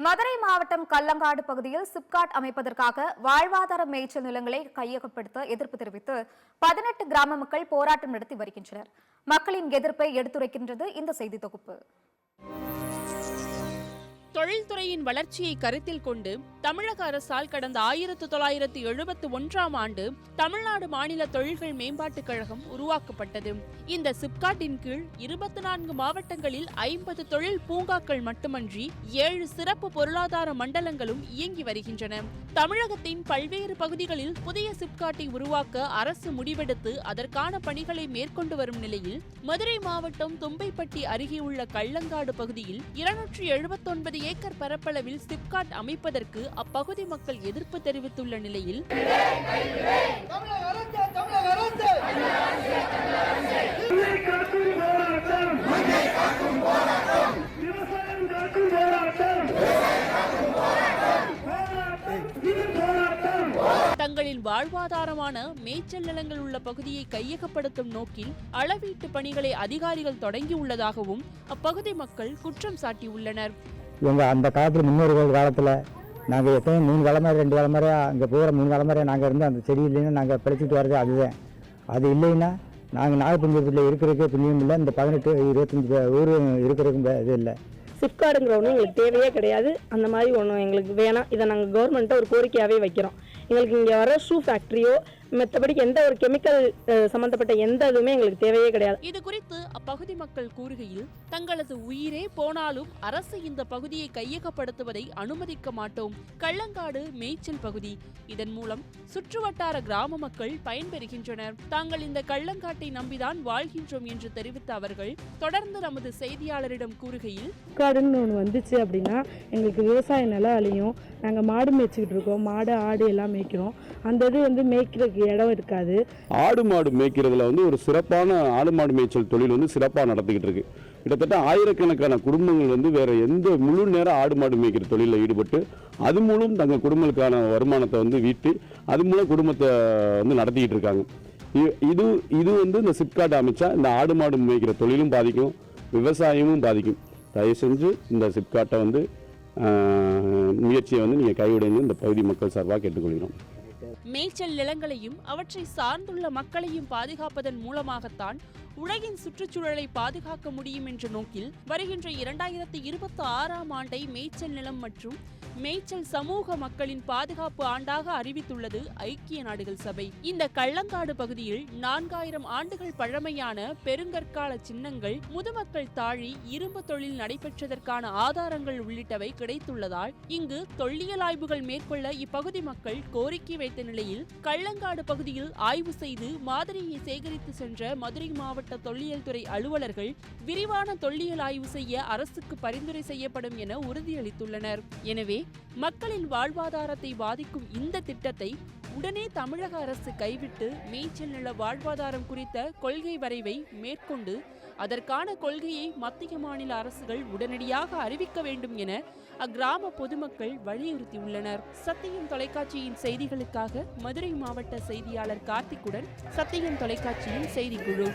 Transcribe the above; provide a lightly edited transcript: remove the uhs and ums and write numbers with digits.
மதுரை மாவட்டம் கல்லங்காடு பகுதியில் சிப்காட் அமைப்பதற்காக வாழ்வாதார மேய்ச்சல் நிலங்களை கையகப்படுத்த எதிர்ப்பு தெரிவித்து 18 கிராம மக்கள் போராட்டம் நடத்தி வருகின்றனர். மக்களின் எதிர்ப்பை எடுத்துரைக்கின்றது இந்த செய்தி தொகுப்பு. தொழில்துறையின் வளர்ச்சியை கருத்தில் கொண்டு தமிழக அரசால் கடந்த 1971ஆம் ஆண்டு தமிழ்நாடு மாநில தொழில்கள் மேம்பாட்டுக் கழகம் உருவாக்கப்பட்டது. இந்த சிப்காட்டின் கீழ் 24 மாவட்டங்களில் 50 தொழில் பூங்காக்கள் மட்டுமன்றி 7 சிறப்பு பொருளாதார மண்டலங்களும் இயங்கி வருகின்றன. தமிழகத்தின் பல்வேறு பகுதிகளில் புதிய சிப்காட்டை உருவாக்க அரசு முடிவெடுத்து அதற்கான பணிகளை மேற்கொண்டு வரும் நிலையில் மதுரை மாவட்டம் தும்பைப்பட்டி அருகே உள்ள கள்ளங்காடு பகுதியில் 279 ஏக்கர் பரப்பளவில் சிப்காட் அமைப்பதற்கு அப்பகுதி மக்கள் எதிர்ப்பு தெரிவித்துள்ள நிலையில் தங்களின் வாழ்வாதாரமான மேய்ச்சல் நிலங்கள் உள்ள பகுதியை கையகப்படுத்தும் நோக்கில் அளவீட்டு பணிகளை அதிகாரிகள் தொடங்கியுள்ளதாகவும் அப்பகுதி மக்கள் குற்றம் சாட்டியுள்ளனர். இவங்க அந்த காலத்தில் முன்னோர்கள் காலத்தில் நாங்கள் எப்பயும் 3 தலைமுறை 2 தலைமுறை அங்கே போகிற 3 தலைமுறை நாங்கள் இருந்து அந்த செடி இல்லைன்னா நாங்கள் பிழைச்சிட்டு வர்றது அதுதான். அது இல்லைன்னா நாங்கள் நாகப்பஞ்சத்தில் இருக்கிறதுக்கே புண்ணியம் இல்லை. இந்த 18 25 ஊர் இருக்கிறதுக்கும் இது இல்லை. சிப்காடுங்கிற ஒன்று எங்களுக்கு தேவையே கிடையாது. அந்த மாதிரி ஒன்று எங்களுக்கு வேணாம். இதை நாங்கள் கவர்மெண்ட்டை ஒரு கோரிக்கையாகவே வைக்கிறோம். எங்களுக்கு இங்கே வர ஷூ ஃபேக்ட்ரியோ மற்றபடி எந்த ஒரு கெமிக்கல் சம்பந்தப்பட்ட எந்த இதுவுமே எங்களுக்கு தேவையே கிடையாது. இது குறித்து அப்பகுதி மக்கள் கூறுகையில், தங்களது உயிரே போனாலும் அரசு இந்த பகுதியை கையகப்படுத்துவதை அனுமதிக்க மாட்டோம். கள்ளங்காடு மேய்ச்சல் பகுதி, இதன் மூலம் சுற்றுவட்டார கிராம மக்கள் பயன்பெறுகின்றனர். தாங்கள் இந்த கள்ளங்காட்டை நம்பிதான் வாழ்கின்றோம் என்று தெரிவித்த அவர்கள் தொடர்ந்து நமது செய்தியாளரிடம் கூறுகையில், சிப்காடுன்னு ஒன்று வந்துச்சு அப்படின்னா எங்களுக்கு விவசாய நிலம் அழியும். நாங்கள் மாடு மேய்ச்சிக்கிட்டு இருக்கோம். மாடு ஆடு எல்லாம் மேய்க்கிறோம். அந்த இது மேய்க்கிறதுக்கு இடம் இருக்காது. ஆடு மாடு மேய்க்கிறதுல ஒரு சிறப்பான ஆடு மாடு மேய்ச்சல் தொழில் சிறப்பாக நடத்திக்கிட்டு இருக்கு. கிட்டத்தட்ட ஆயிரக்கணக்கான குடும்பங்கள் வேற எந்த முழு நேரம் ஆடு மாடு மேய்க்கிற தொழிலில் ஈடுபட்டு அது மூலம் தங்கள் குடும்பங்களுக்கான வருமானத்தை வீட்டு அது மூலம் குடும்பத்தை நடத்திக்கிட்டு இருக்காங்க. இது இந்த சிப்காட் அமைச்சா இந்த ஆடு மாடு மேய்க்கிற தொழிலும் பாதிக்கும், விவசாயமும் பாதிக்கும். தயவு செஞ்சு இந்த சிப்காட்டை முயற்சியை நீங்கள் கைவிடுங்க இந்த பகுதி மக்கள் சார்பாக கேட்டுக்கொள்கிறோம். மேய்ச்சல் நிலங்களையும் அவற்றை சார்ந்துள்ள மக்களையும் பாதுகாப்பதன் மூலமாகத்தான் உலகின் சுற்றுச்சூழலை பாதுகாக்க முடியும் என்ற நோக்கில் வருகின்ற 2026ஆம் ஆண்டை மேய்ச்சல் நிலம் மற்றும் மேய்ச்சல் சமூக மக்களின் பாதுகாப்பு ஆண்டாக அறிவித்துள்ளது ஐக்கிய நாடுகள் சபை. இந்த கள்ளங்காடு பகுதியில் 4000 ஆண்டுகள் பழமையான பெருங்கற்கால சின்னங்கள், முதுமக்கள் தாழி, இரும்பு தொழில் நடைபெற்றதற்கான ஆதாரங்கள் உள்ளிட்டவை கிடைத்துள்ளதால் இங்கு தொல்லியல் ஆய்வுகள் மேற்கொள்ள இப்பகுதி மக்கள் கோரிக்கை வைத்த நிலையில் கள்ளங்காடு பகுதியில் ஆய்வு செய்து மாதிரியை சேகரித்து சென்ற மதுரை மாவட்ட தொல்லியல் துறை அலுவலர்கள் விரிவான தொல்லியல் ஆய்வு செய்ய அரசுக்கு பரிந்துரை செய்யப்படும் என உறுதியளித்துள்ளனர். எனவே மக்களின் வாழ்வாதாரத்தை பாதிக்கும் இந்த திட்டத்தை உடனே தமிழக அரசு கைவிட்டு மேய்ச்சல் நில வாழ்வாதாரம் குறித்த கொள்கை வரைவை மேற்கொண்டு அதற்கான கொள்கையை மத்திய மாநில அரசுகள் உடனடியாக அறிவிக்க வேண்டும் என அக்கிராம பொதுமக்கள் வலியுறுத்தியுள்ளனர். சத்தியம் தொலைக்காட்சியின் செய்திகளுக்காக மதுரை மாவட்ட செய்தியாளர் கார்த்திக்குடன் சத்தியம் தொலைக்காட்சியின் செய்திக்குழு.